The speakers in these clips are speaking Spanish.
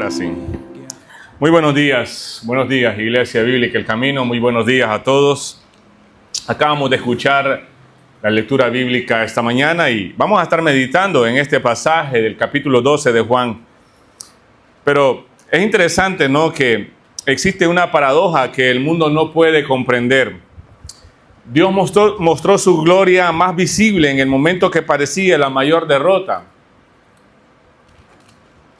Ahora sí. Muy buenos días, Iglesia Bíblica El Camino, muy buenos días a todos. Acabamos de escuchar la lectura bíblica esta mañana y vamos a estar meditando en este pasaje del capítulo 12 de Juan. Pero es interesante, ¿no?, que existe una paradoja que el mundo no puede comprender. Dios mostró su gloria más visible en el momento que parecía la mayor derrota.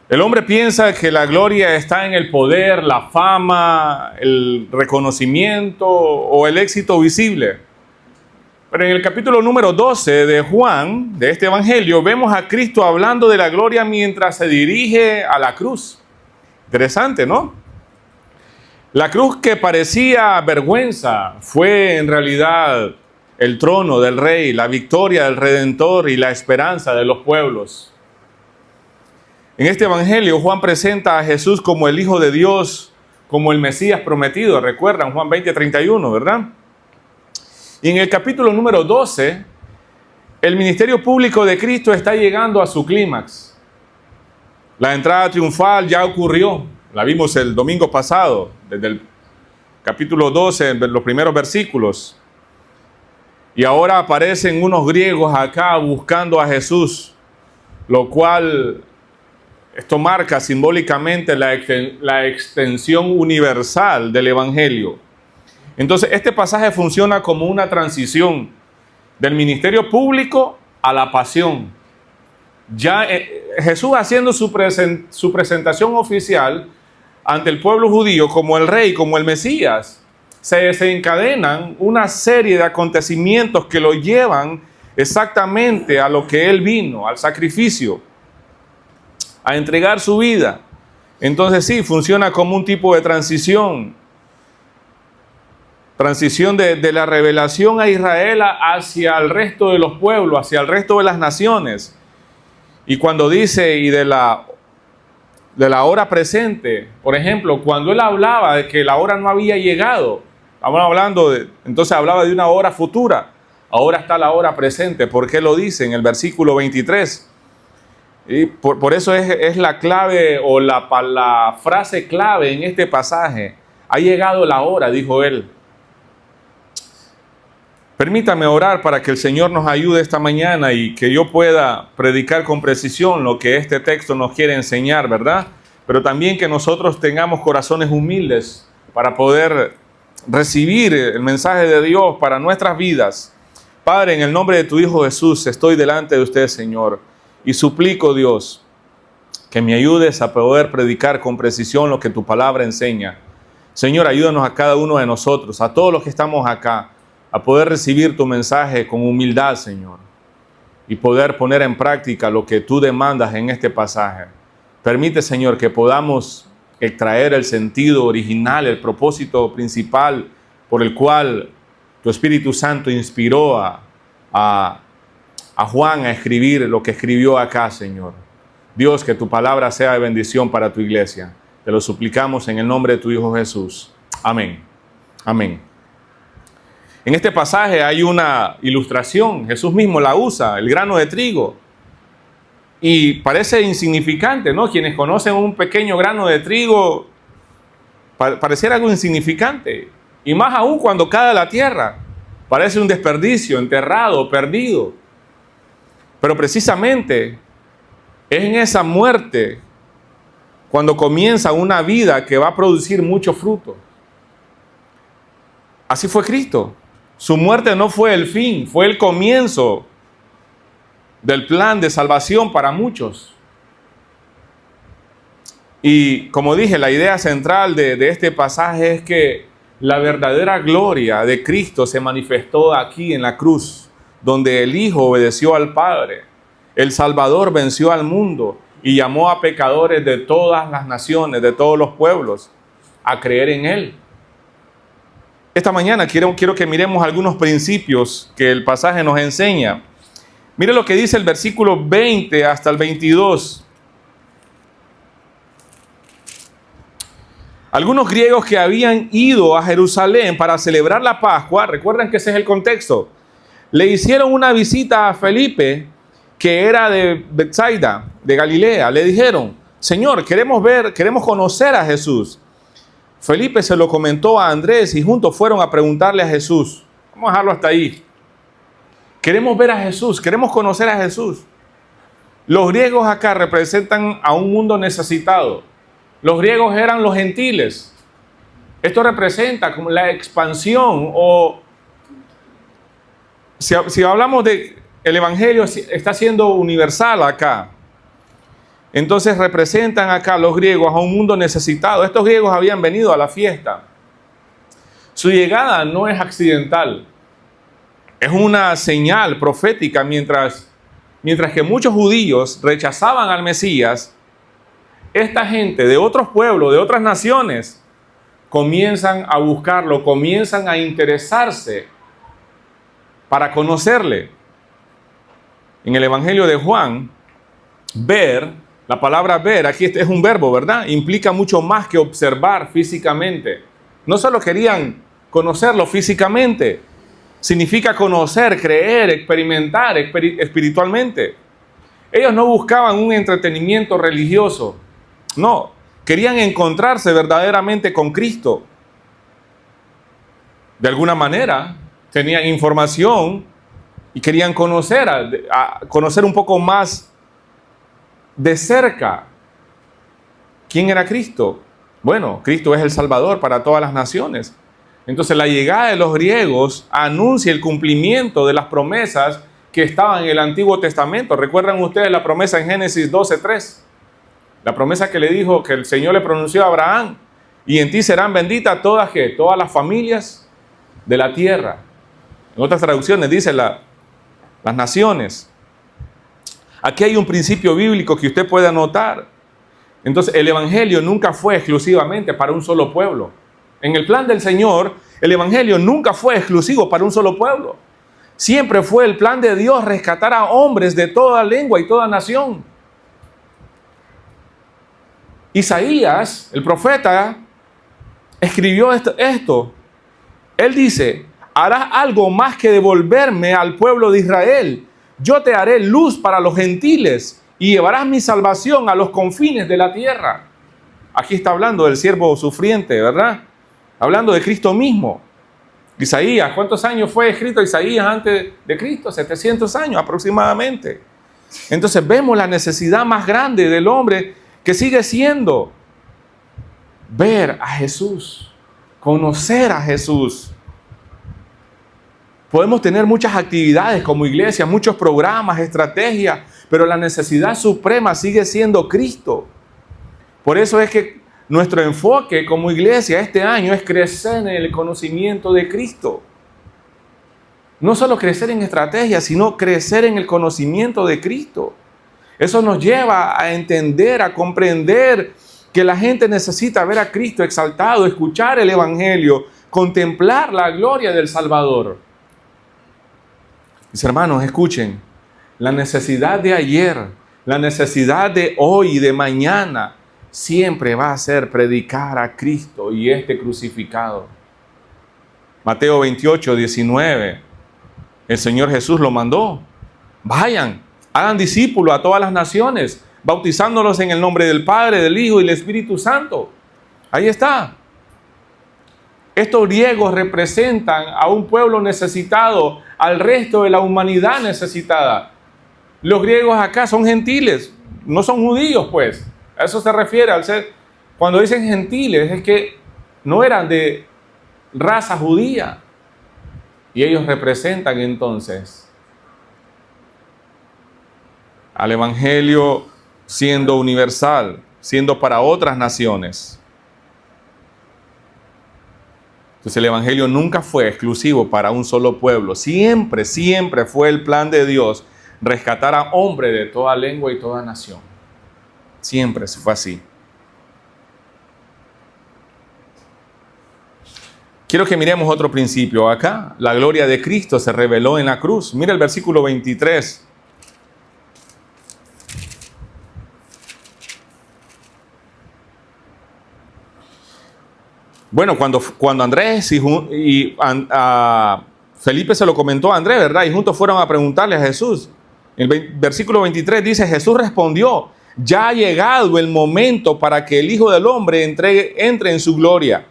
El hombre piensa que la gloria está en el poder, la fama, el reconocimiento o el éxito visible. Pero en el capítulo número 12 de Juan, de este evangelio, vemos a Cristo hablando de la gloria mientras se dirige a la cruz. Interesante, ¿no? La cruz que parecía vergüenza fue en realidad el trono del Rey, la victoria del Redentor y la esperanza de los pueblos. En este evangelio, Juan presenta a Jesús como el Hijo de Dios, como el Mesías prometido. Recuerdan Juan 20:31, ¿verdad? Y en el capítulo número 12, el ministerio público de Cristo está llegando a su clímax. La entrada triunfal ya ocurrió. La vimos el domingo pasado, desde el capítulo 12, en los primeros versículos. Y ahora aparecen unos griegos acá buscando a Jesús, lo cual... esto marca simbólicamente la extensión universal del Evangelio. Entonces, este pasaje funciona como una transición del ministerio público a la pasión. Ya Jesús haciendo su presentación oficial ante el pueblo judío como el Rey, como el Mesías, se desencadenan una serie de acontecimientos que lo llevan exactamente a lo que Él vino, al sacrificio, a entregar su vida. Entonces sí, funciona como un tipo de transición de la revelación a Israel hacia el resto de los pueblos, hacia el resto de las naciones. Y cuando dice, y de la hora presente, por ejemplo, cuando él hablaba de que la hora no había llegado, entonces hablaba de una hora futura. Ahora está la hora presente. ¿Por qué lo dice en el versículo 23? Y por eso es la clave o la frase clave en este pasaje. Ha llegado la hora, dijo él. Permítame orar para que el Señor nos ayude esta mañana y que yo pueda predicar con precisión lo que este texto nos quiere enseñar, ¿verdad? Pero también que nosotros tengamos corazones humildes para poder recibir el mensaje de Dios para nuestras vidas. Padre, en el nombre de tu Hijo Jesús, estoy delante de usted, Señor. Y suplico, Dios, que me ayudes a poder predicar con precisión lo que tu palabra enseña. Señor, ayúdanos a cada uno de nosotros, a todos los que estamos acá, a poder recibir tu mensaje con humildad, Señor, y poder poner en práctica lo que tú demandas en este pasaje. Permite, Señor, que podamos extraer el sentido original, el propósito principal por el cual tu Espíritu Santo inspiró a Juan a escribir lo que escribió acá, Señor. Dios, que tu palabra sea de bendición para tu iglesia. Te lo suplicamos en el nombre de tu Hijo Jesús. Amén. Amén. En este pasaje hay una ilustración. Jesús mismo la usa, el grano de trigo. Y parece insignificante, ¿no? Quienes conocen un pequeño grano de trigo, pareciera algo insignificante. Y más aún cuando cae a la tierra. Parece un desperdicio, enterrado, perdido. Pero precisamente es en esa muerte cuando comienza una vida que va a producir mucho fruto. Así fue Cristo. Su muerte no fue el fin, fue el comienzo del plan de salvación para muchos. Y como dije, la idea central de este pasaje es que la verdadera gloria de Cristo se manifestó aquí en la cruz, donde el Hijo obedeció al Padre. El Salvador venció al mundo y llamó a pecadores de todas las naciones, de todos los pueblos, a creer en Él. Esta mañana quiero que miremos algunos principios que el pasaje nos enseña. Mire lo que dice el versículo 20 hasta el 22. Algunos griegos que habían ido a Jerusalén para celebrar la Pascua, recuerden que ese es el contexto, le hicieron una visita a Felipe, que era de Betsaida, de Galilea. Le dijeron: Señor, queremos conocer a Jesús. Felipe se lo comentó a Andrés y juntos fueron a preguntarle a Jesús. Vamos a dejarlo hasta ahí. Queremos ver a Jesús, queremos conocer a Jesús. Los griegos acá representan a un mundo necesitado. Los griegos eran los gentiles. Esto representa como la expansión o si hablamos de el evangelio está siendo universal acá. Entonces representan acá los griegos a un mundo necesitado. Estos griegos habían venido a la fiesta. Su llegada no es accidental. Es una señal profética mientras que muchos judíos rechazaban al Mesías, esta gente de otros pueblos, de otras naciones, comienzan a buscarlo, comienzan a interesarse para conocerle. En el Evangelio de Juan, ver, la palabra ver, aquí es un verbo, ¿verdad? Implica mucho más que observar físicamente. No solo querían conocerlo físicamente, significa conocer, creer, experimentar espiritualmente. Ellos no buscaban un entretenimiento religioso, no, querían encontrarse verdaderamente con Cristo. De alguna manera, tenían información y querían conocer un poco más de cerca quién era Cristo. Bueno, Cristo es el Salvador para todas las naciones. Entonces la llegada de los griegos anuncia el cumplimiento de las promesas que estaban en el Antiguo Testamento. ¿Recuerdan ustedes la promesa en Génesis 12:3? La promesa que le dijo, que el Señor le pronunció a Abraham, y en ti serán benditas todas las familias de la tierra. En otras traducciones dice las naciones. Aquí hay un principio bíblico que usted puede anotar. Entonces el evangelio nunca fue exclusivamente para un solo pueblo. En el plan del Señor, el evangelio nunca fue exclusivo para un solo pueblo. Siempre fue el plan de Dios rescatar a hombres de toda lengua y toda nación. Isaías, el profeta, escribió esto. Él dice, harás algo más que devolverme al pueblo de Israel. Yo te haré luz para los gentiles y llevarás mi salvación a los confines de la tierra. Aquí está hablando del siervo sufriente, ¿verdad? Hablando de Cristo mismo. Isaías, ¿cuántos años fue escrito Isaías antes de Cristo? 700 años aproximadamente. Entonces vemos la necesidad más grande del hombre que sigue siendo ver a Jesús, conocer a Jesús. Podemos tener muchas actividades como iglesia, muchos programas, estrategias, pero la necesidad suprema sigue siendo Cristo. Por eso es que nuestro enfoque como iglesia este año es crecer en el conocimiento de Cristo. No solo crecer en estrategias, sino crecer en el conocimiento de Cristo. Eso nos lleva a entender, a comprender que la gente necesita ver a Cristo exaltado, escuchar el Evangelio, contemplar la gloria del Salvador. Mis hermanos, escuchen, la necesidad de ayer, la necesidad de hoy y de mañana, siempre va a ser predicar a Cristo y este crucificado. Mateo 28:19, el Señor Jesús lo mandó. Vayan, hagan discípulos a todas las naciones, bautizándolos en el nombre del Padre, del Hijo y del Espíritu Santo. Ahí está. Estos griegos representan a un pueblo necesitado, al resto de la humanidad necesitada. Los griegos acá son gentiles, no son judíos, pues. A eso se refiere al ser. Cuando dicen gentiles, es que no eran de raza judía. Y ellos representan entonces al evangelio siendo universal, siendo para otras naciones. Entonces el evangelio nunca fue exclusivo para un solo pueblo. Siempre, siempre fue el plan de Dios rescatar a hombres de toda lengua y toda nación. Siempre fue así. Quiero que miremos otro principio acá. La gloria de Cristo se reveló en la cruz. Mira el versículo 23. Bueno, cuando Andrés y Felipe se lo comentó a Andrés, ¿verdad? Y juntos fueron a preguntarle a Jesús. El versículo 23 dice, Jesús respondió, Ya ha llegado el momento para que el Hijo del Hombre entre en su gloria.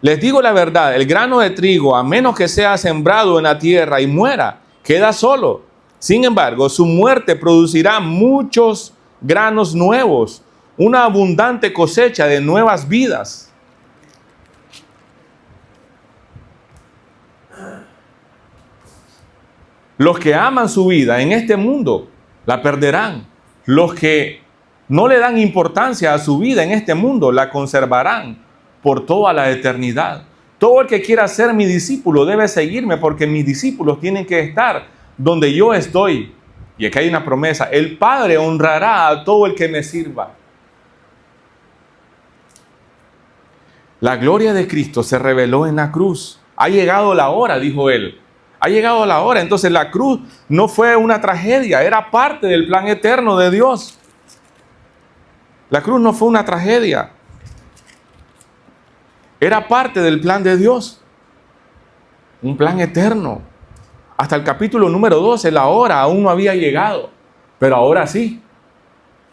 Les digo la verdad, el grano de trigo, a menos que sea sembrado en la tierra y muera, queda solo. Sin embargo, su muerte producirá muchos granos nuevos, una abundante cosecha de nuevas vidas. Los que aman su vida en este mundo la perderán. Los que no le dan importancia a su vida en este mundo la conservarán por toda la eternidad. Todo el que quiera ser mi discípulo debe seguirme, porque mis discípulos tienen que estar donde yo estoy. Y aquí hay una promesa: el Padre honrará a todo el que me sirva. La gloria de Cristo se reveló en la cruz. Ha llegado la hora, dijo él. Ha llegado la hora. Entonces la cruz no fue una tragedia, era parte del plan eterno de Dios. La cruz no fue una tragedia, era parte del plan de Dios. Un plan eterno. Hasta el capítulo número 12, la hora aún no había llegado, pero ahora sí.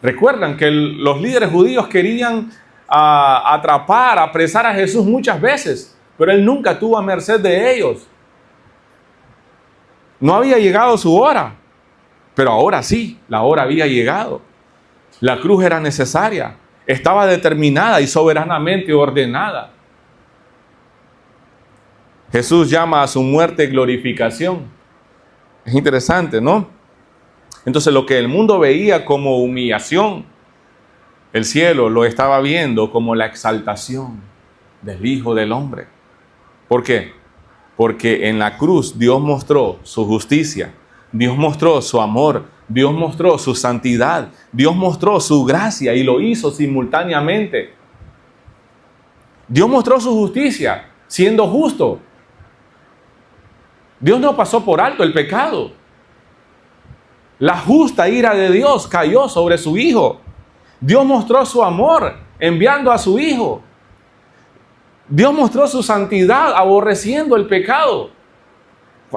Recuerdan que los líderes judíos querían atrapar, apresar a Jesús muchas veces, pero él nunca estuvo a merced de ellos. No había llegado su hora, pero ahora sí, la hora había llegado. La cruz era necesaria, estaba determinada y soberanamente ordenada. Jesús llama a su muerte glorificación. Es interesante, ¿no? Entonces lo que el mundo veía como humillación, el cielo lo estaba viendo como la exaltación del Hijo del Hombre. ¿Por qué? Porque en la cruz Dios mostró su justicia, Dios mostró su amor, Dios mostró su santidad, Dios mostró su gracia y lo hizo simultáneamente. Dios mostró su justicia siendo justo. Dios no pasó por alto el pecado. La justa ira de Dios cayó sobre su Hijo. Dios mostró su amor enviando a su Hijo. Dios mostró su santidad aborreciendo el pecado.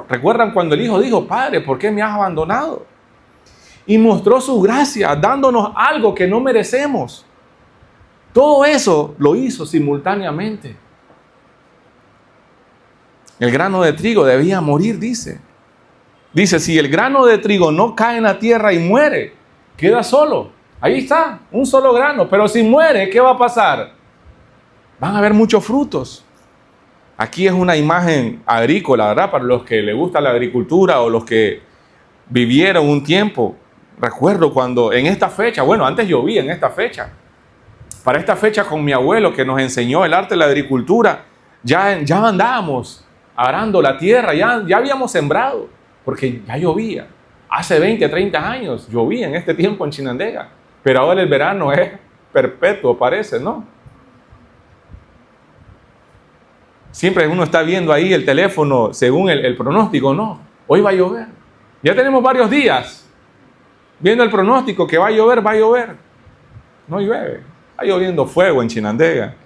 ¿Recuerdan cuando el Hijo dijo: Padre, ¿por qué me has abandonado? Y mostró su gracia dándonos algo que no merecemos. Todo eso lo hizo simultáneamente. El grano de trigo debía morir, dice. Dice, si el grano de trigo no cae en la tierra y muere, queda solo. Ahí está, un solo grano. Pero si muere, ¿qué va a pasar? Van a haber muchos frutos. Aquí es una imagen agrícola, ¿verdad? Para los que les gusta la agricultura o los que vivieron un tiempo. Recuerdo cuando en esta fecha, bueno, antes llovía en esta fecha. Para esta fecha con mi abuelo que nos enseñó el arte de la agricultura, ya andábamos arando la tierra, ya habíamos sembrado, porque ya llovía. Hace 20, 30 años llovía en este tiempo en Chinandega, pero ahora el verano es perpetuo, parece, ¿no? Siempre uno está viendo ahí el teléfono según el pronóstico, no, hoy va a llover. Ya tenemos varios días viendo el pronóstico que va a llover, no llueve, está lloviendo fuego en Chinandega.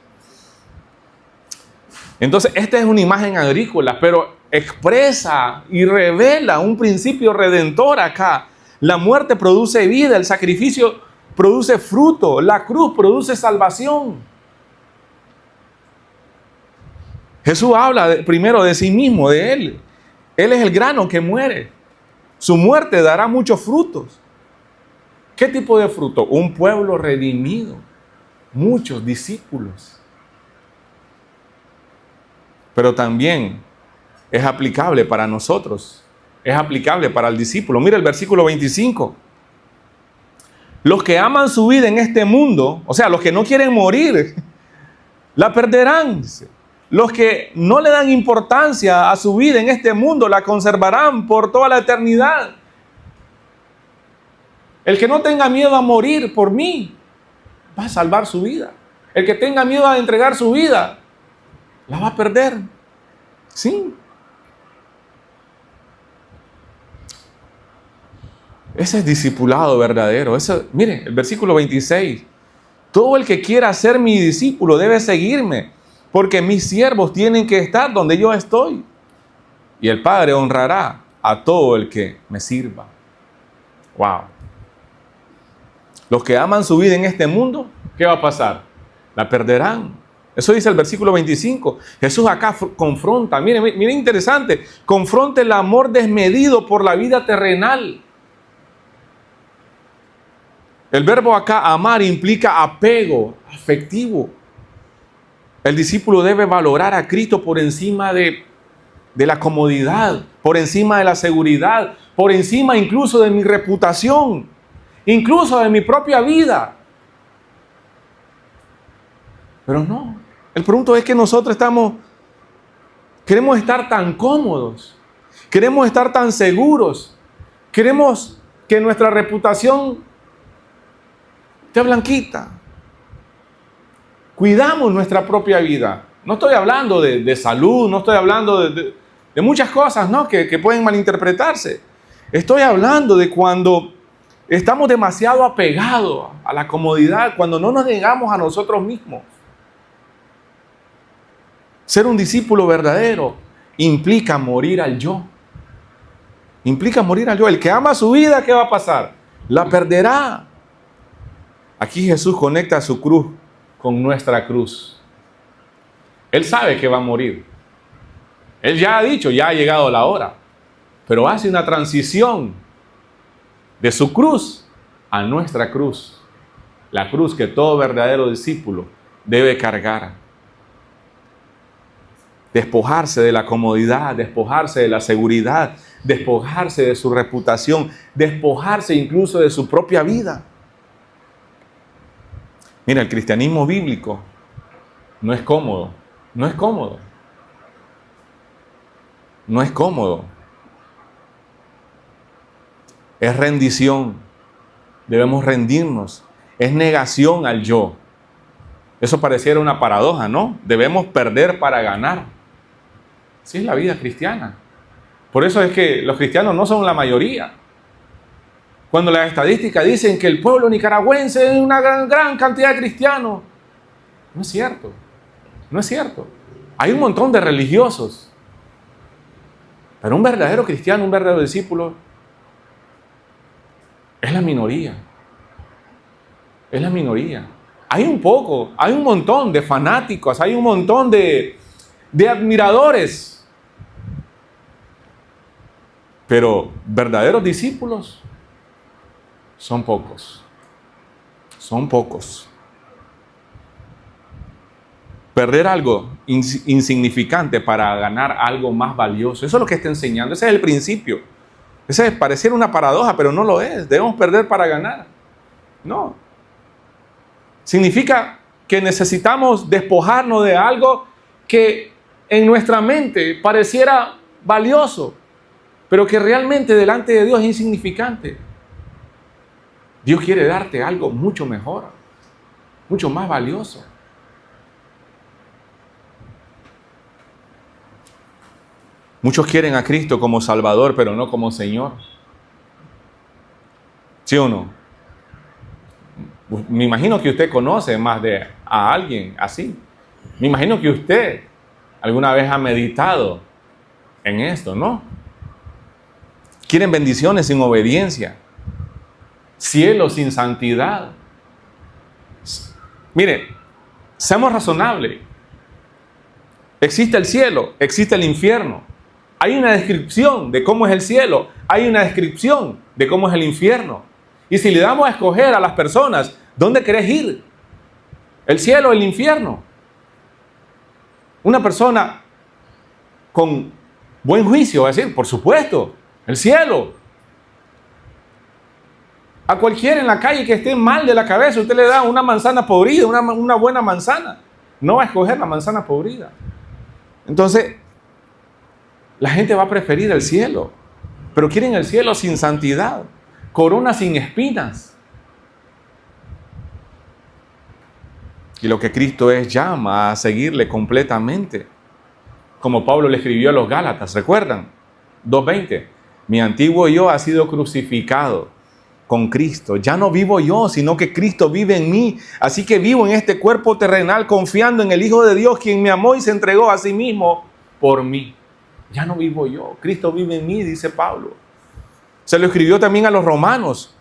Entonces, esta es una imagen agrícola, pero expresa y revela un principio redentor acá. La muerte produce vida, el sacrificio produce fruto, la cruz produce salvación. Jesús habla primero de sí mismo, de Él. Él es el grano que muere. Su muerte dará muchos frutos. ¿Qué tipo de fruto? Un pueblo redimido, muchos discípulos. Pero también es aplicable para nosotros, es aplicable para el discípulo. Mira el versículo 25. Los que aman su vida en este mundo, o sea, los que no quieren morir, la perderán. Los que no le dan importancia a su vida en este mundo, la conservarán por toda la eternidad. El que no tenga miedo a morir por mí, va a salvar su vida. El que tenga miedo a entregar su vida, la va a perder. Sí. Ese es discipulado verdadero. Mire, el versículo 26. Todo el que quiera ser mi discípulo debe seguirme, porque mis siervos tienen que estar donde yo estoy. Y el Padre honrará a todo el que me sirva. Wow. Los que aman su vida en este mundo, ¿qué va a pasar? La perderán. Eso dice el versículo 25. Jesús acá confronta, miren interesante, confronta el amor desmedido por la vida terrenal. El verbo acá amar implica apego afectivo. El discípulo debe valorar a Cristo por encima de la comodidad, por encima de la seguridad, por encima incluso de mi reputación, incluso de mi propia vida. Pero no, el punto es que nosotros queremos estar tan cómodos, queremos estar tan seguros, queremos que nuestra reputación esté blanquita. Cuidamos nuestra propia vida. No estoy hablando de salud, no estoy hablando de muchas cosas, ¿no? que pueden malinterpretarse. Estoy hablando de cuando estamos demasiado apegados a la comodidad, cuando no nos negamos a nosotros mismos. Ser un discípulo verdadero implica morir al yo. Implica morir al yo. El que ama su vida, ¿qué va a pasar? La perderá. Aquí Jesús conecta su cruz con nuestra cruz. Él sabe que va a morir. Él ya ha dicho, ya ha llegado la hora. Pero hace una transición de su cruz a nuestra cruz. La cruz que todo verdadero discípulo debe cargar. Despojarse de la comodidad, despojarse de la seguridad, despojarse de su reputación, despojarse incluso de su propia vida. Mira, el cristianismo bíblico no es cómodo, no es cómodo, no es cómodo. Es rendición, debemos rendirnos, es negación al yo. Eso pareciera una paradoja, ¿no? Debemos perder para ganar. Así es la vida cristiana. Por eso es que los cristianos no son la mayoría. Cuando las estadísticas dicen que el pueblo nicaragüense es una gran cantidad de cristianos, no es cierto. No es cierto. Hay un montón de religiosos. Pero un verdadero cristiano, un verdadero discípulo, es la minoría. Es la minoría. Hay un montón de fanáticos, hay un montón de admiradores. Pero verdaderos discípulos son pocos. Son pocos. Perder algo insignificante para ganar algo más valioso. Eso es lo que está enseñando. Ese es el principio. Ese pareciera una paradoja, pero no lo es. Debemos perder para ganar. No. Significa que necesitamos despojarnos de algo que en nuestra mente pareciera valioso, pero que realmente delante de Dios es insignificante. Dios quiere darte algo mucho mejor, mucho más valioso. Muchos quieren a Cristo como Salvador, pero no como Señor. ¿Sí o no? Me imagino que usted conoce más a alguien así. Me imagino que usted alguna vez ha meditado en esto, ¿no? Quieren bendiciones sin obediencia, cielo sin santidad. Mire, seamos razonables. Existe el cielo, existe el infierno. Hay una descripción de cómo es el cielo, hay una descripción de cómo es el infierno. Y si le damos a escoger a las personas, ¿dónde querés ir? ¿El cielo o el infierno? Una persona con buen juicio va a decir, por supuesto, el cielo. A cualquiera en la calle que esté mal de la cabeza, usted le da una manzana podrida, una buena manzana. No va a escoger la manzana podrida. Entonces, la gente va a preferir el cielo, pero quieren el cielo sin santidad, corona sin espinas. Y lo que Cristo llama a seguirle completamente. Como Pablo le escribió a los Gálatas, ¿recuerdan? 2:20. Mi antiguo yo ha sido crucificado con Cristo. Ya no vivo yo, sino que Cristo vive en mí. Así que vivo en este cuerpo terrenal confiando en el Hijo de Dios, quien me amó y se entregó a sí mismo por mí. Ya no vivo yo, Cristo vive en mí, dice Pablo. Se lo escribió también a los romanos.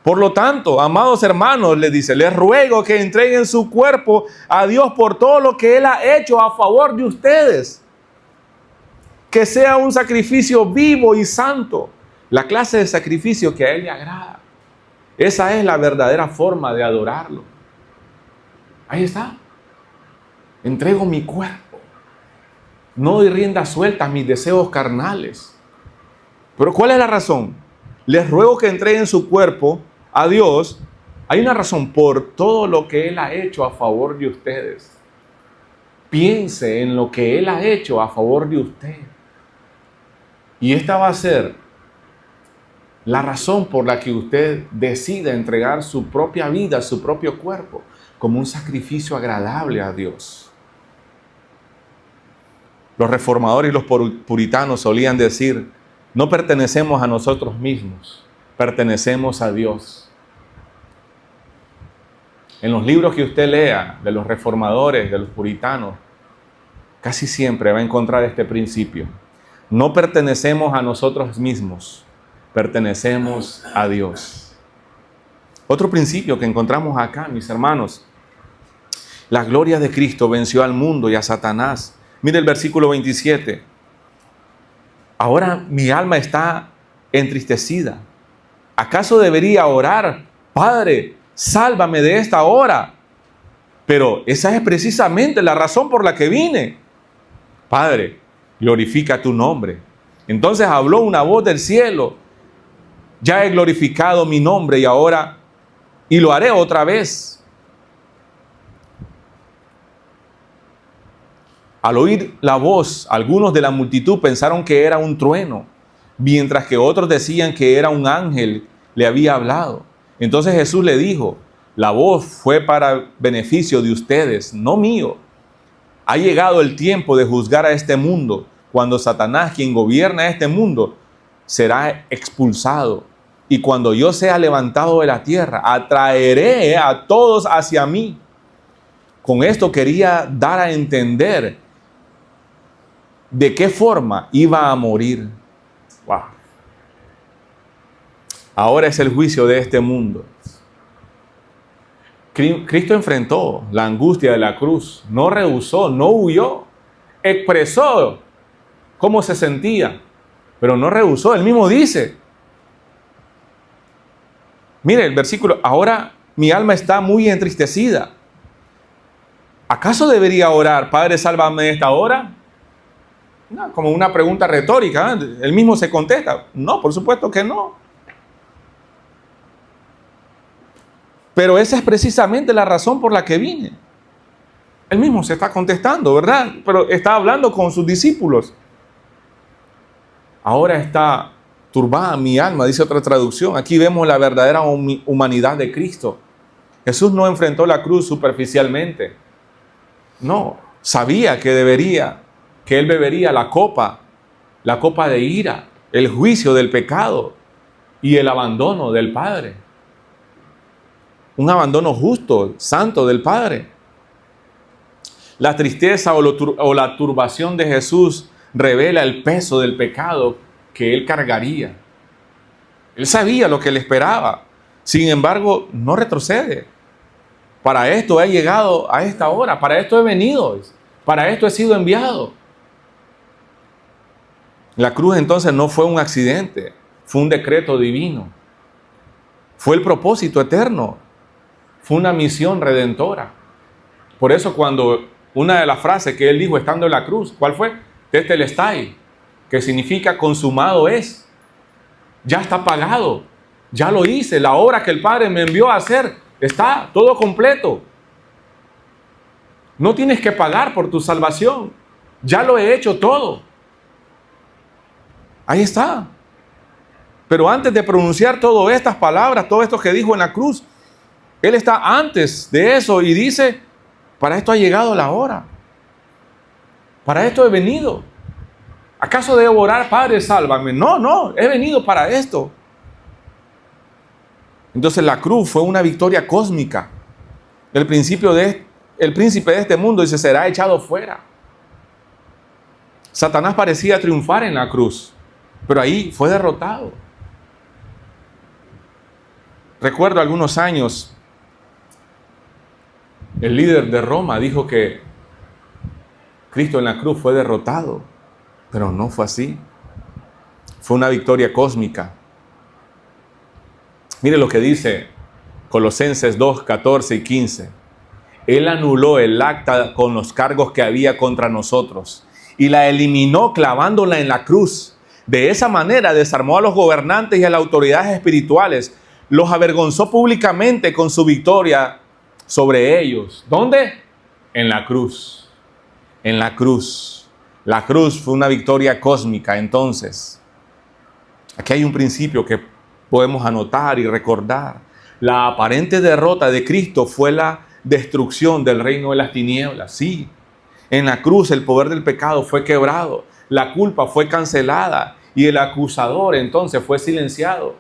Por lo tanto, amados hermanos, les dice, les ruego que entreguen su cuerpo a Dios por todo lo que Él ha hecho a favor de ustedes. Que sea un sacrificio vivo y santo, la clase de sacrificio que a Él le agrada. Esa es la verdadera forma de adorarlo. Ahí está. Entrego mi cuerpo. No doy rienda suelta a mis deseos carnales. Pero ¿cuál es la razón? Les ruego que entreguen su cuerpo a Dios. Hay una razón: por todo lo que Él ha hecho a favor de ustedes. Piense en lo que Él ha hecho a favor de usted. Y esta va a ser la razón por la que usted decida entregar su propia vida, su propio cuerpo, como un sacrificio agradable a Dios. Los reformadores y los puritanos solían decir: no pertenecemos a nosotros mismos, pertenecemos a Dios. En los libros que usted lea de los reformadores, de los puritanos, casi siempre va a encontrar este principio. No pertenecemos a nosotros mismos, pertenecemos a Dios. Otro principio que encontramos acá, mis hermanos: la gloria de Cristo venció al mundo y a Satanás. Mire el versículo 27. Ahora mi alma está entristecida. ¿Acaso debería orar: Padre, sálvame de esta hora? Pero esa es precisamente la razón por la que vine. Padre, glorifica tu nombre. Entonces habló una voz del cielo: ya he glorificado mi nombre y lo haré otra vez. Al oír la voz, algunos de la multitud pensaron que era un trueno, mientras que otros decían que era un ángel le había hablado. Entonces Jesús le dijo: la voz fue para beneficio de ustedes, no mío. Ha llegado el tiempo de juzgar a este mundo, cuando Satanás, quien gobierna este mundo, será expulsado. Y cuando yo sea levantado de la tierra, atraeré a todos hacia mí. Con esto quería dar a entender de qué forma iba a morir. Wow. Ahora es el juicio de este mundo. Cristo enfrentó la angustia de la cruz, no rehusó, no huyó, expresó cómo se sentía, pero no rehusó. Él mismo dice, mire el versículo: ahora mi alma está muy entristecida. ¿Acaso debería orar: Padre, sálvame de esta hora? No, como una pregunta retórica, ¿eh? Él mismo se contesta: no, por supuesto que no. Pero esa es precisamente la razón por la que vine. Él mismo se está contestando, ¿verdad? Pero está hablando con sus discípulos. Ahora está turbada mi alma, dice otra traducción. Aquí vemos la verdadera humanidad de Cristo. Jesús no enfrentó la cruz superficialmente. No, sabía que Él bebería la copa de ira, el juicio del pecado y el abandono del Padre. Un abandono justo, santo del Padre. La tristeza o la turbación de Jesús revela el peso del pecado que Él cargaría. Él sabía lo que le esperaba. Sin embargo, no retrocede. Para esto he llegado a esta hora. Para esto he venido. Para esto he sido enviado. La cruz entonces no fue un accidente. Fue un decreto divino. Fue el propósito eterno. Fue una misión redentora. Por eso cuando una de las frases que Él dijo estando en la cruz, ¿cuál fue? Tetelestai, que significa consumado es. Ya está pagado. Ya lo hice. La obra que el Padre me envió a hacer está todo completo. No tienes que pagar por tu salvación. Ya lo he hecho todo. Ahí está. Pero antes de pronunciar todas estas palabras, todo esto que dijo en la cruz, Él está antes de eso y dice: para esto ha llegado la hora. Para esto he venido. ¿Acaso debo orar: Padre, sálvame? No, he venido para esto. Entonces la cruz fue una victoria cósmica. El príncipe de este mundo, dice, será echado fuera. Satanás parecía triunfar en la cruz, pero ahí fue derrotado. Recuerdo algunos años, el líder de Roma dijo que Cristo en la cruz fue derrotado, pero no fue así. Fue una victoria cósmica. Mire lo que dice Colosenses 2, 14 y 15. Él anuló el acta con los cargos que había contra nosotros y la eliminó clavándola en la cruz. De esa manera desarmó a los gobernantes y a las autoridades espirituales. Los avergonzó públicamente con su victoria sobre ellos. ¿Dónde? En la cruz. En la cruz. La cruz fue una victoria cósmica. Entonces, aquí hay un principio que podemos anotar y recordar. La aparente derrota de Cristo fue la destrucción del reino de las tinieblas. Sí, en la cruz el poder del pecado fue quebrado, la culpa fue cancelada y el acusador entonces fue silenciado.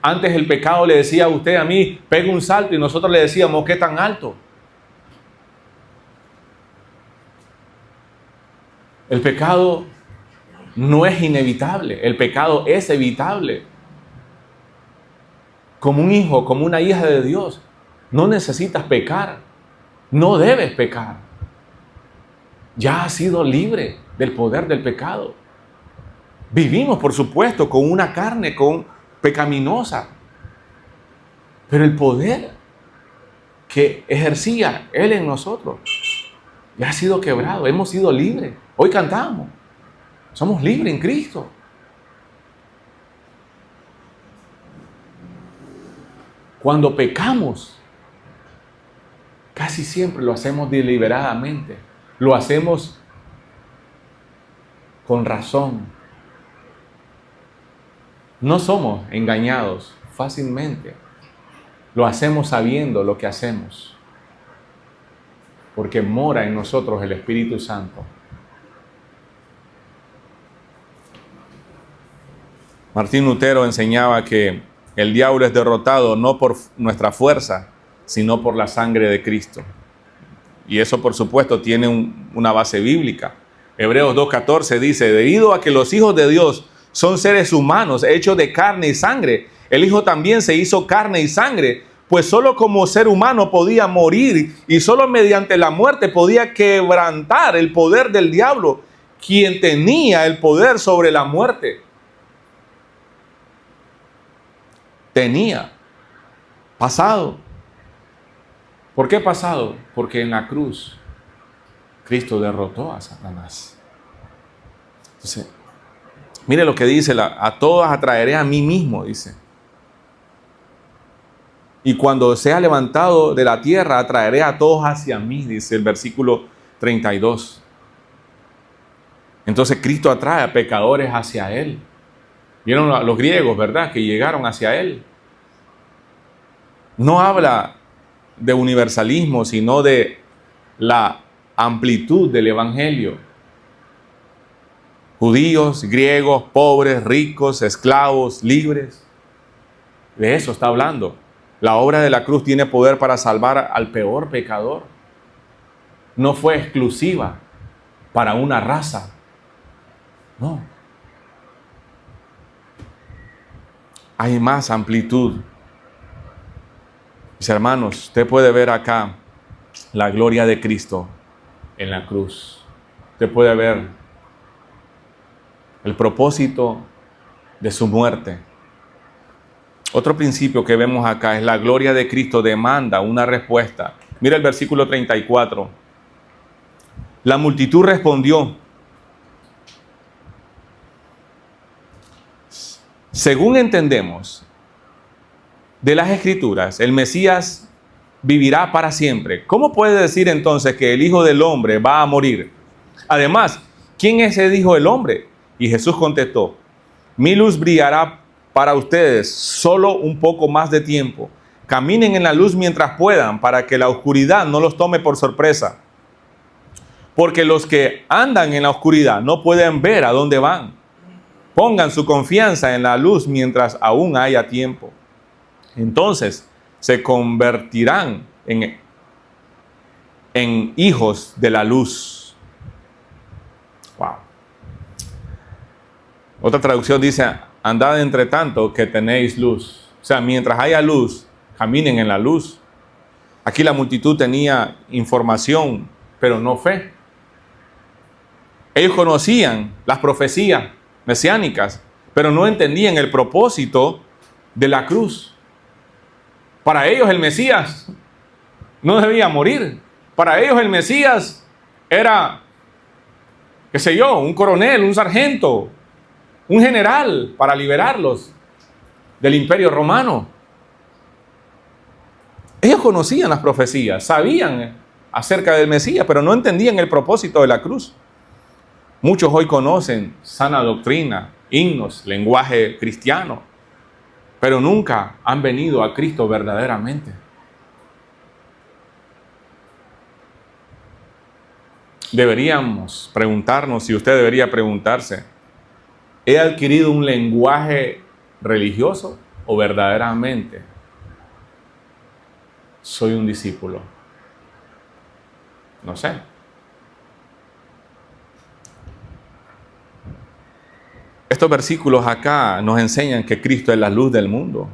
Antes el pecado le decía a usted, a mí, pega un salto, y nosotros le decíamos, ¿qué tan alto? El pecado no es inevitable, el pecado es evitable. Como un hijo, como una hija de Dios, no necesitas pecar, no debes pecar. Ya has sido libre del poder del pecado. Vivimos, por supuesto, con una carne pecaminosa, pero el poder que ejercía Él en nosotros ya ha sido quebrado, hemos sido libres. Hoy cantamos, somos libres en Cristo. Cuando pecamos, casi siempre lo hacemos deliberadamente, lo hacemos con razón. No somos engañados fácilmente, lo hacemos sabiendo lo que hacemos, porque mora en nosotros el Espíritu Santo. Martín Lutero enseñaba que el diablo es derrotado no por nuestra fuerza, sino por la sangre de Cristo. Y eso, por supuesto, tiene una base bíblica. Hebreos 2:14 dice, debido a que los hijos de Dios son seres humanos hechos de carne y sangre, el Hijo también se hizo carne y sangre, pues solo como ser humano podía morir y solo mediante la muerte podía quebrantar el poder del diablo, quien tenía el poder sobre la muerte. Tenía. Pasado. ¿Por qué pasado? Porque en la cruz Cristo derrotó a Satanás. Entonces, mire lo que dice, a todas atraeré a mí mismo, dice. Y cuando sea levantado de la tierra, atraeré a todos hacia mí, dice el versículo 32. Entonces Cristo atrae a pecadores hacia Él. Vieron a los griegos, ¿verdad?, que llegaron hacia Él. No habla de universalismo, sino de la amplitud del Evangelio. Judíos, griegos, pobres, ricos, esclavos, libres. De eso está hablando. La obra de la cruz tiene poder para salvar al peor pecador. No fue exclusiva para una raza. No. Hay más amplitud. Mis hermanos, usted puede ver acá la gloria de Cristo en la cruz. Usted puede ver el propósito de su muerte. Otro principio que vemos acá es la gloria de Cristo demanda una respuesta. Mira el versículo 34. La multitud respondió, según entendemos de las Escrituras, el Mesías vivirá para siempre. ¿Cómo puede decir entonces que el Hijo del Hombre va a morir? Además, ¿quién es el Hijo del Hombre? Y Jesús contestó, mi luz brillará para ustedes solo un poco más de tiempo. Caminen en la luz mientras puedan, para que la oscuridad no los tome por sorpresa. Porque los que andan en la oscuridad no pueden ver a dónde van. Pongan su confianza en la luz mientras aún haya tiempo. Entonces se convertirán en hijos de la luz. Wow. Otra traducción dice, andad entre tanto que tenéis luz. sea, mientras haya luz, caminen en la luz. Aquí la multitud tenía información, pero no fe. Ellos conocían las profecías mesiánicas, pero no entendían el propósito de la cruz. Para ellos el Mesías no debía morir. Para ellos el Mesías era, qué sé yo, un coronel, un sargento, un general para liberarlos del imperio romano. Ellos conocían las profecías, sabían acerca del Mesías, pero no entendían el propósito de la cruz. Muchos hoy conocen sana doctrina, himnos, lenguaje cristiano, pero nunca han venido a Cristo verdaderamente. Deberíamos preguntarnos, y usted debería preguntarse, ¿he adquirido un lenguaje religioso o verdaderamente soy un discípulo? No sé. Estos versículos acá nos enseñan que Cristo es la luz del mundo.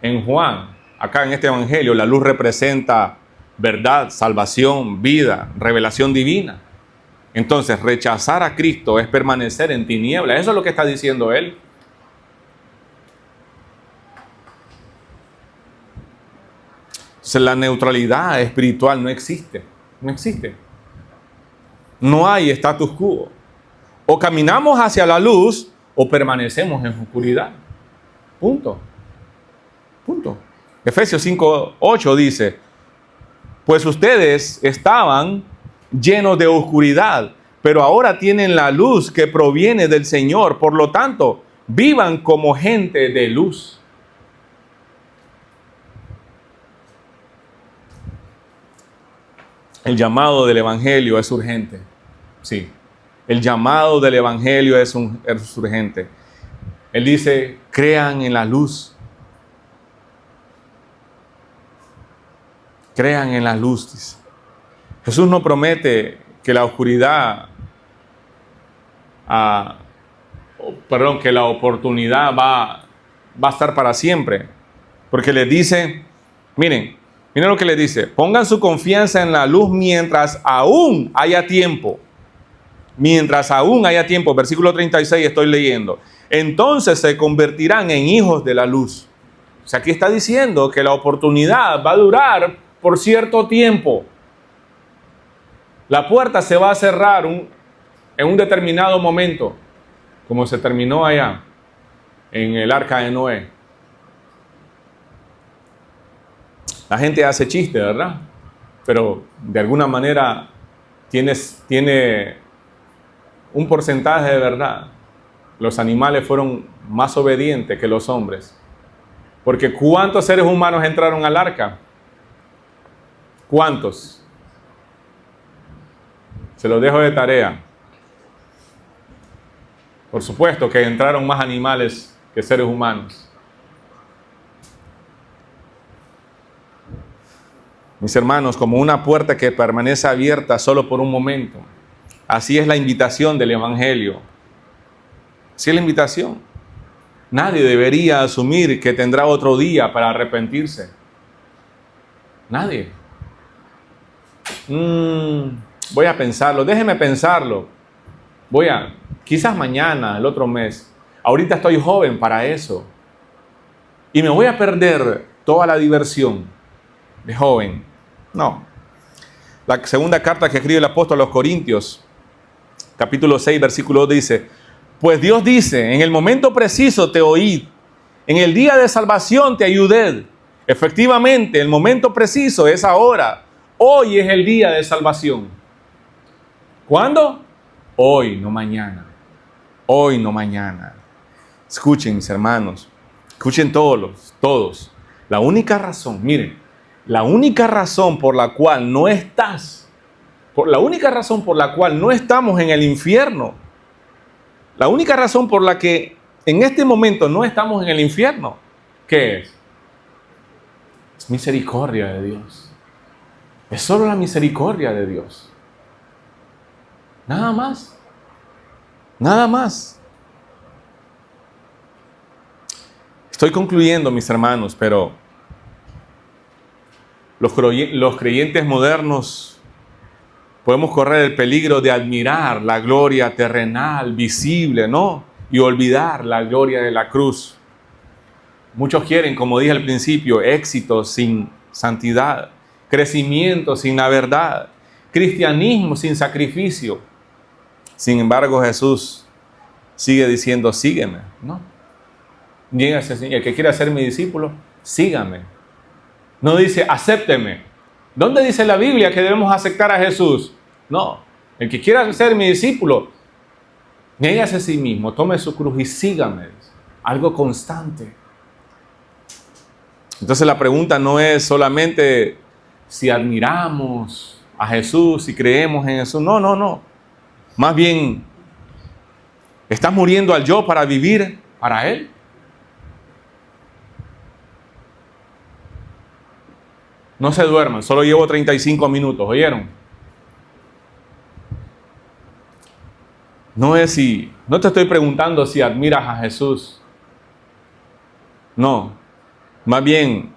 En Juan, acá en este evangelio, la luz representa verdad, salvación, vida, revelación divina. Entonces, rechazar a Cristo es permanecer en tinieblas. Eso es lo que está diciendo él. Entonces, la neutralidad espiritual no existe. No existe. No hay status quo. O caminamos hacia la luz o permanecemos en oscuridad. Punto. Punto. Efesios 5:8 dice, pues ustedes estaban llenos de oscuridad, pero ahora tienen la luz que proviene del Señor. Por lo tanto, vivan como gente de luz. El llamado del Evangelio es urgente. Sí. El llamado del Evangelio es urgente. Él dice, crean en la luz. Crean en la luz, dice. Jesús no promete que la oscuridad, que la oportunidad va a estar para siempre. Porque les dice, miren lo que les dice, pongan su confianza en la luz mientras aún haya tiempo. Mientras aún haya tiempo, versículo 36 estoy leyendo. Entonces se convertirán en hijos de la luz. O sea, aquí está diciendo que la oportunidad va a durar por cierto tiempo. La puerta se va a cerrar en un determinado momento, como se terminó allá en el arca de Noé. La gente hace chiste, ¿verdad? Pero de alguna manera tiene un porcentaje de verdad. Los animales fueron más obedientes que los hombres. Porque ¿cuántos seres humanos entraron al arca? ¿Cuántos? Se los dejo de tarea. Por supuesto que entraron más animales que seres humanos. Mis hermanos, como una puerta que permanece abierta solo por un momento, así es la invitación del Evangelio. Así es la invitación. Nadie debería asumir que tendrá otro día para arrepentirse. Nadie. Voy a pensarlo, déjeme pensarlo. Quizás mañana, el otro mes. Ahorita estoy joven para eso. Y me voy a perder toda la diversión de joven. No. La segunda carta que escribe el apóstol a los Corintios, capítulo 6, versículo 2 dice, pues Dios dice, en el momento preciso te oí, en el día de salvación te ayudé. Efectivamente, el momento preciso es ahora. Hoy es el día de salvación. ¿Cuándo? Hoy, no mañana. Hoy, no mañana. Escuchen, mis hermanos. Escuchen todos. La única razón, miren, la única razón por la cual no estamos en el infierno, la única razón por la que en este momento no estamos en el infierno, ¿qué es? Es misericordia de Dios. Es solo la misericordia de Dios. Nada más. Nada más. Estoy concluyendo, mis hermanos, pero los creyentes modernos podemos correr el peligro de admirar la gloria terrenal, visible, ¿no? Y olvidar la gloria de la cruz. Muchos quieren, como dije al principio, éxito sin santidad, crecimiento sin la verdad, cristianismo sin sacrificio. Sin embargo, Jesús sigue diciendo, sígueme, ¿no? El que quiera ser mi discípulo, sígame. No dice, acépteme. ¿Dónde dice la Biblia que debemos aceptar a Jesús? No, el que quiera ser mi discípulo, niégase a sí mismo, tome su cruz y sígame. Algo constante. Entonces la pregunta no es solamente si admiramos a Jesús, si creemos en Jesús. No, no, no. Más bien, ¿estás muriendo al yo para vivir para Él? No se duerman, solo llevo 35 minutos, ¿oyeron? No te estoy preguntando si admiras a Jesús. No, más bien,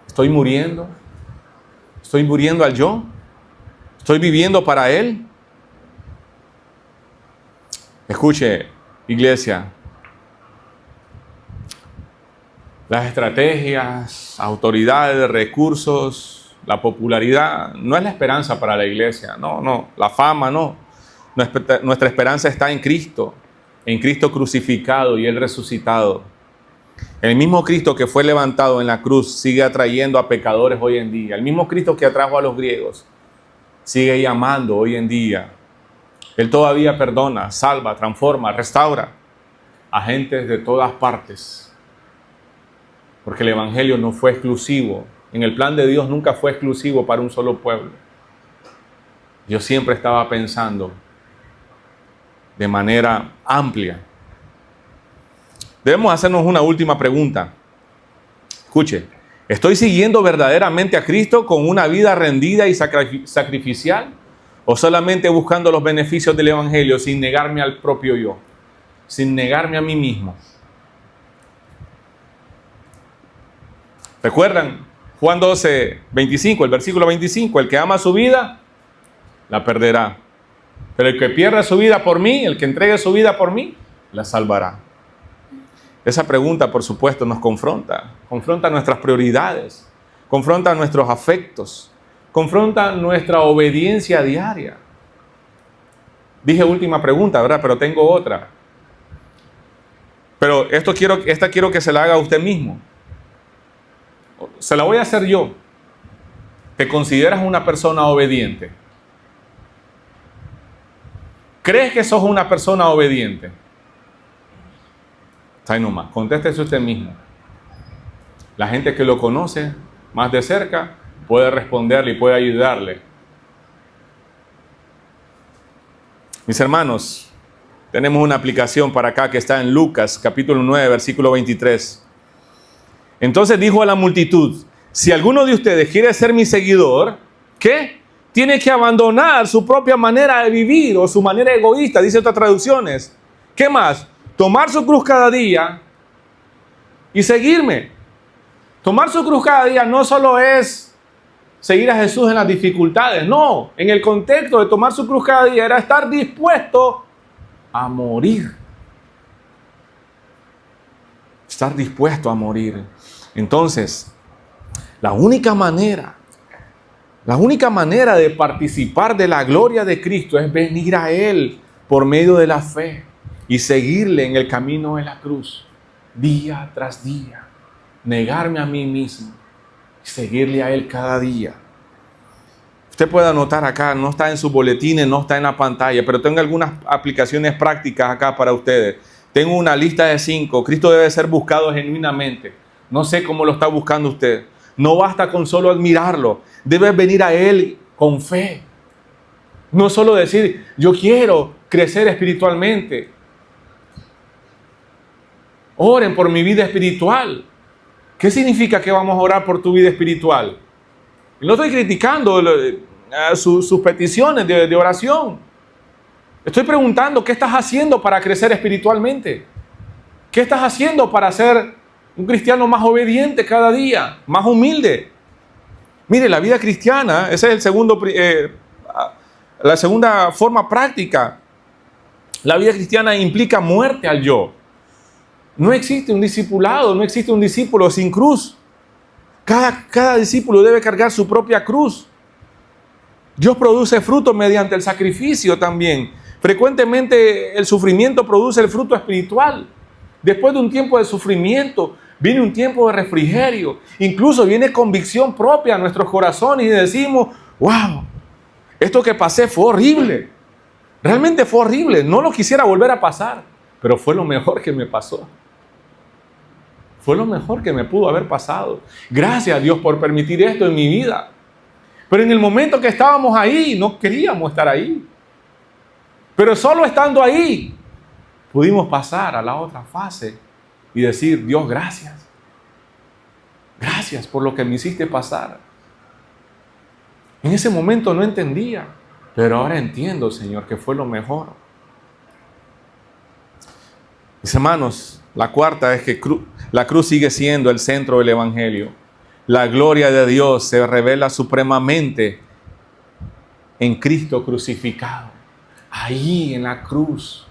¿estoy muriendo? ¿Estoy muriendo al yo? ¿Estoy viviendo para Él? Escuche, iglesia, las estrategias, autoridades, recursos, la popularidad, no es la esperanza para la iglesia, no, la fama, no. Nuestra esperanza está en Cristo crucificado y Él resucitado. El mismo Cristo que fue levantado en la cruz sigue atrayendo a pecadores hoy en día. El mismo Cristo que atrajo a los griegos sigue llamando hoy en día. Él todavía perdona, salva, transforma, restaura a gentes de todas partes. Porque el Evangelio no fue exclusivo. En el plan de Dios nunca fue exclusivo para un solo pueblo. Yo siempre estaba pensando de manera amplia. Debemos hacernos una última pregunta. Escuche, ¿estoy siguiendo verdaderamente a Cristo con una vida rendida y sacrificial? ¿O solamente buscando los beneficios del Evangelio sin negarme al propio yo? Sin negarme a mí mismo. ¿Recuerdan? Juan 12, 25, el versículo 25. El que ama su vida, la perderá. Pero el que pierda su vida por mí, el que entregue su vida por mí, la salvará. Esa pregunta, por supuesto, nos confronta. Confronta nuestras prioridades. Confronta nuestros afectos. Confronta nuestra obediencia diaria. Dije última pregunta, ¿verdad? Pero tengo otra. Pero esta quiero que se la haga a usted mismo. Se la voy a hacer yo. ¿Te consideras una persona obediente? ¿Crees que sos una persona obediente? Está ahí nomás. Contéstese usted mismo. La gente que lo conoce más de cerca puede responderle y puede ayudarle. Mis hermanos, tenemos una aplicación para acá que está en Lucas, capítulo 9, versículo 23. Entonces dijo a la multitud, si alguno de ustedes quiere ser mi seguidor, ¿qué? Tiene que abandonar su propia manera de vivir o su manera egoísta, dice otras traducciones. ¿Qué más? Tomar su cruz cada día y seguirme. Tomar su cruz cada día no solo es seguir a Jesús en las dificultades, no. En el contexto de tomar su cruz cada día era estar dispuesto a morir. Estar dispuesto a morir. Entonces, la única manera de participar de la gloria de Cristo es venir a Él por medio de la fe y seguirle en el camino de la cruz, día tras día, negarme a mí mismo y seguirle a Él cada día. Usted puede anotar acá, no está en sus boletines, no está en la pantalla, pero tengo algunas aplicaciones prácticas acá para ustedes. Tengo una lista de 5. Cristo debe ser buscado genuinamente. No sé cómo lo está buscando usted. No basta con solo admirarlo. Debes venir a Él con fe. No solo decir, yo quiero crecer espiritualmente. Oren por mi vida espiritual. ¿Qué significa que vamos a orar por tu vida espiritual? No estoy criticando sus peticiones de oración. Estoy preguntando, ¿qué estás haciendo para crecer espiritualmente? ¿Qué estás haciendo para ser Un cristiano más obediente cada día, más humilde. Mire, la vida cristiana, esa es la segunda forma práctica. La vida cristiana implica muerte al yo. No existe un discipulado, no existe un discípulo sin cruz. Cada discípulo debe cargar su propia cruz. Dios produce fruto mediante el sacrificio también. Frecuentemente el sufrimiento produce el fruto espiritual. Después de un tiempo de sufrimiento, viene un tiempo de refrigerio. Incluso viene convicción propia a nuestros corazones y decimos, wow, esto que pasé fue horrible. Realmente fue horrible. No lo quisiera volver a pasar, pero fue lo mejor que me pasó. Fue lo mejor que me pudo haber pasado. Gracias a Dios por permitir esto en mi vida. Pero en el momento que estábamos ahí, no queríamos estar ahí. Pero solo estando ahí, pudimos pasar a la otra fase y decir, Dios, gracias. Gracias por lo que me hiciste pasar. En ese momento no entendía, pero ahora entiendo, Señor, que fue lo mejor. Mis hermanos, la cuarta es que la cruz sigue siendo el centro del Evangelio. La gloria de Dios se revela supremamente en Cristo crucificado. Ahí en la cruz.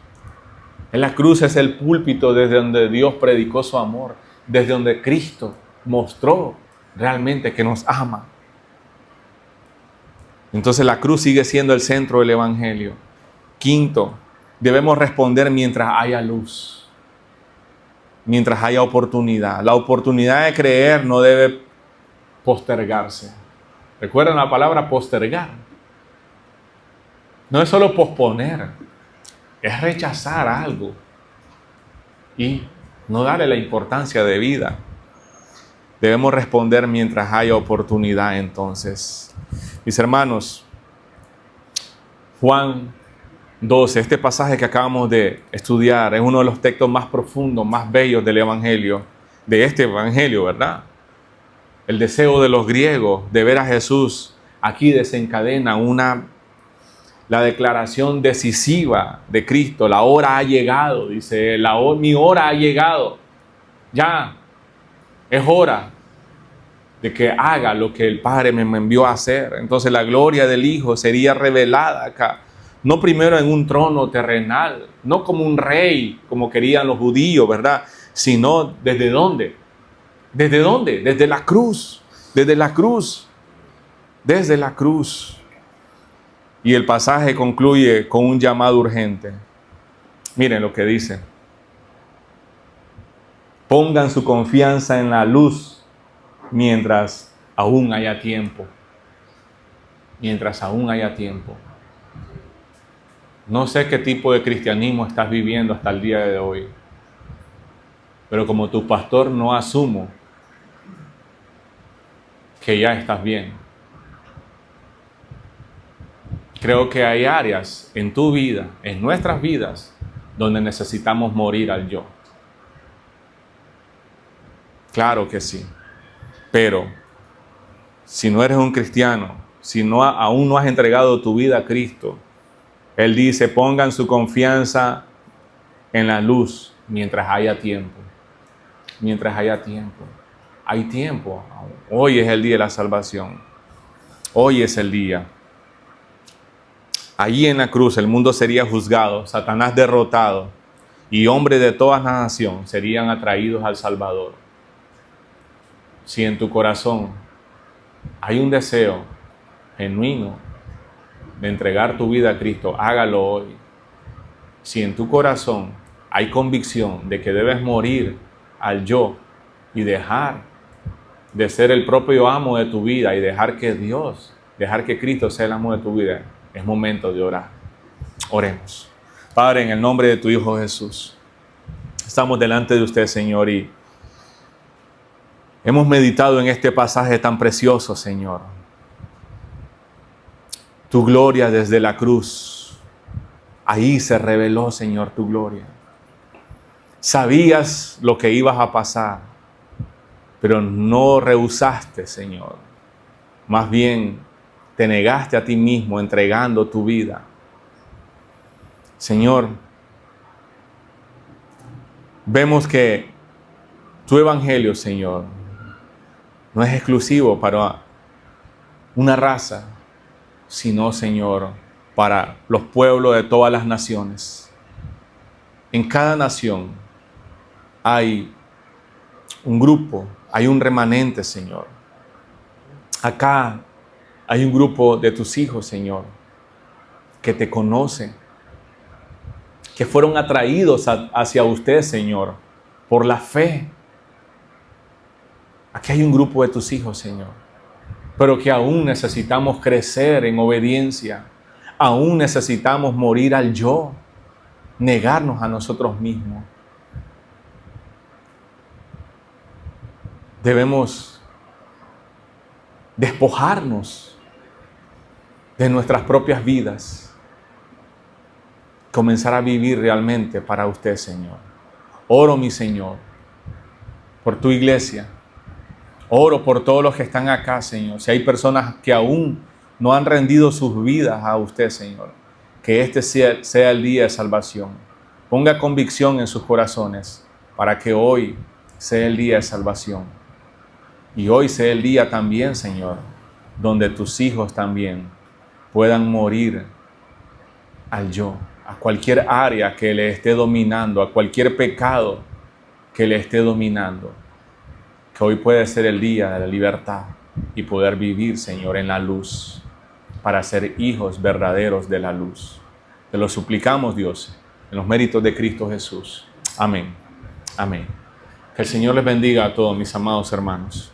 En la cruz es el púlpito desde donde Dios predicó su amor, desde donde Cristo mostró realmente que nos ama. Entonces la cruz sigue siendo el centro del Evangelio. Quinto, debemos responder mientras haya luz, mientras haya oportunidad. La oportunidad de creer no debe postergarse. ¿Recuerdan la palabra postergar? No es solo posponer, es rechazar algo y no darle la importancia de vida. Debemos responder mientras haya oportunidad entonces. Mis hermanos, Juan 12, este pasaje que acabamos de estudiar es uno de los textos más profundos, más bellos del Evangelio, de este Evangelio, ¿verdad? El deseo de los griegos de ver a Jesús aquí desencadena la declaración decisiva de Cristo. La hora ha llegado, dice, mi hora ha llegado. Ya, es hora de que haga lo que el Padre me envió a hacer. Entonces la gloria del Hijo sería revelada acá. No primero en un trono terrenal, no como un rey, como querían los judíos, ¿verdad? Sino ¿desde dónde? ¿Desde dónde? Desde la cruz. Desde la cruz. Desde la cruz. Y el pasaje concluye con un llamado urgente. Miren lo que dice. Pongan su confianza en la luz mientras aún haya tiempo. Mientras aún haya tiempo. No sé qué tipo de cristianismo estás viviendo hasta el día de hoy. Pero como tu pastor no asumo que ya estás bien. Creo que hay áreas en tu vida, en nuestras vidas, donde necesitamos morir al yo. Claro que sí. Pero si no eres un cristiano, si aún no has entregado tu vida a Cristo, Él dice, pongan su confianza en la luz mientras haya tiempo. Mientras haya tiempo. Hay tiempo. Hoy es el día de la salvación. Hoy es el día. Allí en la cruz el mundo sería juzgado, Satanás derrotado y hombres de toda la nación serían atraídos al Salvador. Si en tu corazón hay un deseo genuino de entregar tu vida a Cristo, hágalo hoy. Si en tu corazón hay convicción de que debes morir al yo y dejar de ser el propio amo de tu vida y dejar que Cristo sea el amo de tu vida, es momento de orar. Oremos. Padre, en el nombre de tu Hijo Jesús, estamos delante de usted, Señor, y hemos meditado en este pasaje tan precioso, Señor. Tu gloria desde la cruz. Ahí se reveló, Señor, tu gloria. Sabías lo que ibas a pasar, pero no rehusaste, Señor. Más bien, te negaste a ti mismo entregando tu vida. Señor, vemos que Tu evangelio, Señor, no es exclusivo para una raza, sino, Señor, para los pueblos de todas las naciones. En cada nación hay un grupo, hay un remanente, Señor. Acá hay un grupo de tus hijos, Señor, que te conocen, que fueron atraídos hacia usted, Señor, por la fe. Aquí hay un grupo de tus hijos, Señor, pero que aún necesitamos crecer en obediencia. Aún necesitamos morir al yo, negarnos a nosotros mismos. Debemos despojarnos de nuestras propias vidas, comenzar a vivir realmente para usted, Señor. Oro, mi Señor, por tu iglesia. Oro por todos los que están acá, Señor. Si hay personas que aún no han rendido sus vidas a usted, Señor, que este sea el día de salvación. Ponga convicción en sus corazones para que hoy sea el día de salvación. Y hoy sea el día también, Señor, donde tus hijos también puedan morir al yo, a cualquier área que le esté dominando, a cualquier pecado que le esté dominando. Que hoy puede ser el día de la libertad y poder vivir, Señor, en la luz, para ser hijos verdaderos de la luz. Te lo suplicamos, Dios, en los méritos de Cristo Jesús. Amén. Amén. Que el Señor les bendiga a todos mis amados hermanos.